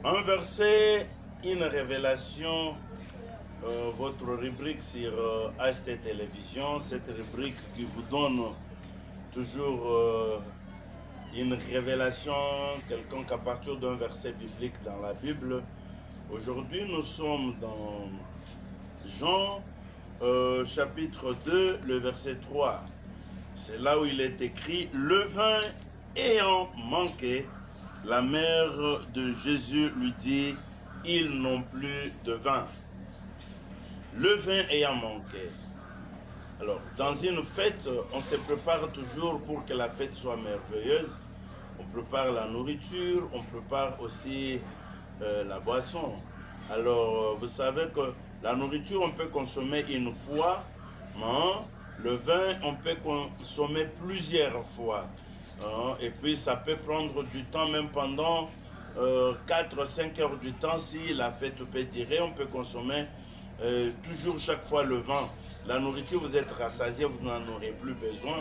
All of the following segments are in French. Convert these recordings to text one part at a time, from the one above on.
Un verset, une révélation, votre rubrique sur HT Télévision, cette rubrique qui vous donne toujours une révélation quelconque à partir d'un verset biblique dans la Bible. Aujourd'hui, nous sommes dans Jean chapitre 2, le verset 3. C'est là où il est écrit « Le vin ayant manqué, la mère de Jésus lui dit « Ils n'ont plus de vin. » Le vin ayant manqué. Alors, dans une fête, on se prépare toujours pour que la fête soit merveilleuse. On prépare la nourriture, on prépare aussi la boisson. Alors, vous savez que la nourriture, on peut consommer une fois, mais le vin, on peut consommer plusieurs fois. Et puis, ça peut prendre du temps, même pendant 4-5 heures du temps. Si la fête peut durer, on peut consommer toujours chaque fois le vin. La nourriture, vous êtes rassasié, vous n'en aurez plus besoin.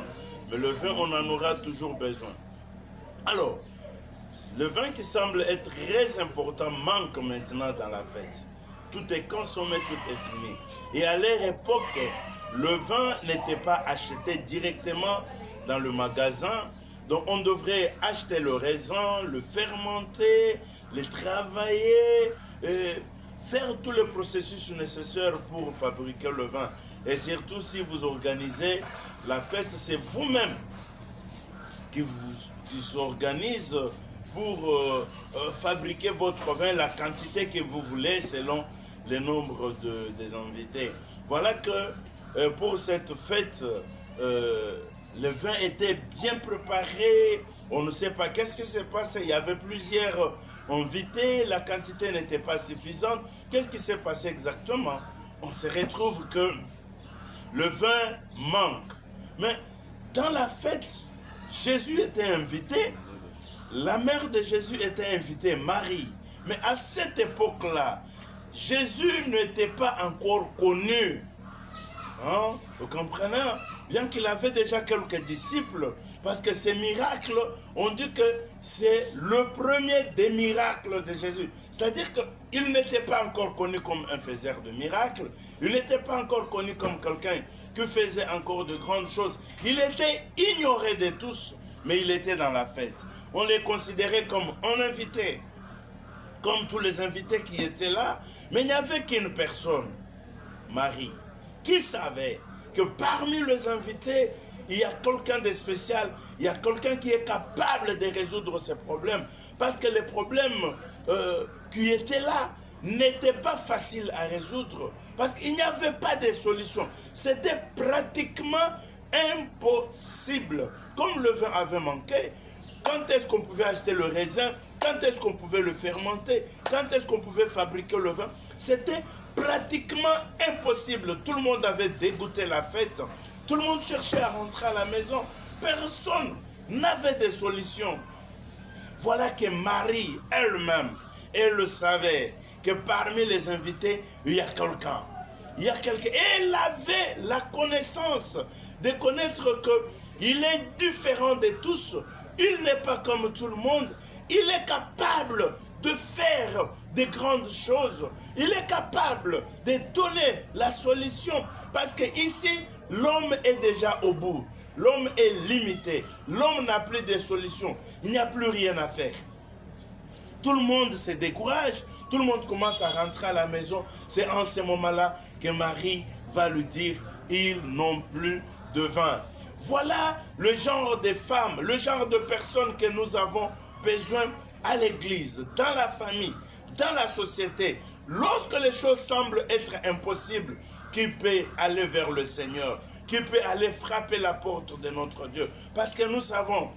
Mais le vin, on en aura toujours besoin. Alors, le vin qui semble être très important manque maintenant dans la fête. Tout est consommé, tout est fini. Et à leur époque, le vin n'était pas acheté directement dans le magasin. Donc on devrait acheter le raisin, le fermenter, le travailler, faire tout le processus nécessaire pour fabriquer le vin. Et surtout si vous organisez la fête, c'est vous-même qui s'organise pour fabriquer votre vin, la quantité que vous voulez selon le nombre des invités. Voilà que pour cette fête, le vin était bien préparé. On ne sait pas qu'est-ce qui s'est passé. Il y avait plusieurs invités, la quantité n'était pas suffisante. Qu'est-ce qui s'est passé exactement? On se retrouve que le vin manque. Mais dans la fête, Jésus était invité. La mère de Jésus était invitée, Marie. Mais à cette époque-là, Jésus n'était pas encore connu. Hein? Vous comprenez? Bien qu'il avait déjà quelques disciples, parce que ces miracles, on dit que c'est le premier des miracles de Jésus. C'est-à-dire qu'il n'était pas encore connu comme un faiseur de miracles, il n'était pas encore connu comme quelqu'un qui faisait encore de grandes choses. Il était ignoré de tous, mais il était dans la fête. On les considérait comme un invité, comme tous les invités qui étaient là, mais il n'y avait qu'une personne, Marie, qui savait que parmi les invités, il y a quelqu'un de spécial, il y a quelqu'un qui est capable de résoudre ces problèmes. Parce que les problèmes qui étaient là n'étaient pas faciles à résoudre. Parce qu'il n'y avait pas de solution. C'était pratiquement impossible. Comme le vin avait manqué, quand est-ce qu'on pouvait acheter le raisin? Quand est-ce qu'on pouvait le fermenter? Quand est-ce qu'on pouvait fabriquer le vin? C'était pratiquement impossible. Tout le monde avait dégoûté la fête. Tout le monde cherchait à rentrer à la maison. Personne n'avait de solution. Voilà que Marie elle-même, elle le savait, que parmi les invités, il y a quelqu'un. Il y a quelqu'un. Et elle avait la connaissance de connaître qu'il est différent de tous. Il n'est pas comme tout le monde. Il est capable de faire de grandes choses. Il est capable de donner la solution. Parce que ici, l'homme est déjà au bout. L'homme est limité. L'homme n'a plus de solution. Il n'y a plus rien à faire. Tout le monde se décourage. Tout le monde commence à rentrer à la maison. C'est en ce moment-là que Marie va lui dire « Ils n'ont plus de vin ». Voilà le genre de femmes, le genre de personnes que nous avons besoin à l'église, dans la famille, dans la société. Lorsque les choses semblent être impossibles, qui peut aller vers le Seigneur, qui peut aller frapper la porte de notre Dieu. Parce que nous savons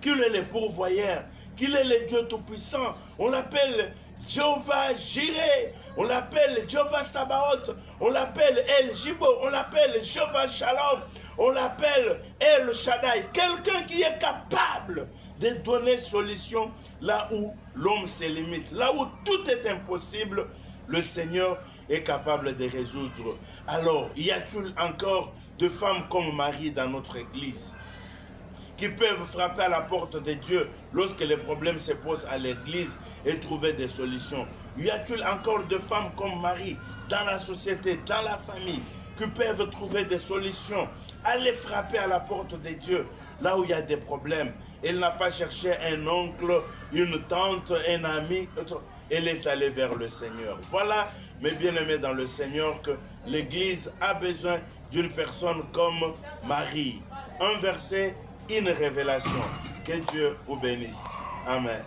qu'il est le pourvoyeur, qu'il est le Dieu Tout-Puissant. On l'appelle Jéhovah Jireh, on l'appelle Jéhovah Sabaoth, on l'appelle El Jibo, on l'appelle Jéhovah Shalom, on l'appelle El Shaddai. Quelqu'un qui est capable de donner solution là où l'homme se limite, là où tout est impossible, le Seigneur est capable de résoudre. Alors, y a-t-il encore de femmes comme Marie dans notre église qui peuvent frapper à la porte de Dieu lorsque les problèmes se posent à l'église et trouver des solutions? Y a-t-il encore de femmes comme Marie dans la société, dans la famille, qui peuvent trouver des solutions? Aller frapper à la porte de Dieu là où il y a des problèmes. Elle n'a pas cherché un oncle, une tante, un ami. Elle est allée vers le Seigneur. Voilà, mes bien-aimés dans le Seigneur, que l'Église a besoin d'une personne comme Marie. Un verset, une révélation. Que Dieu vous bénisse. Amen.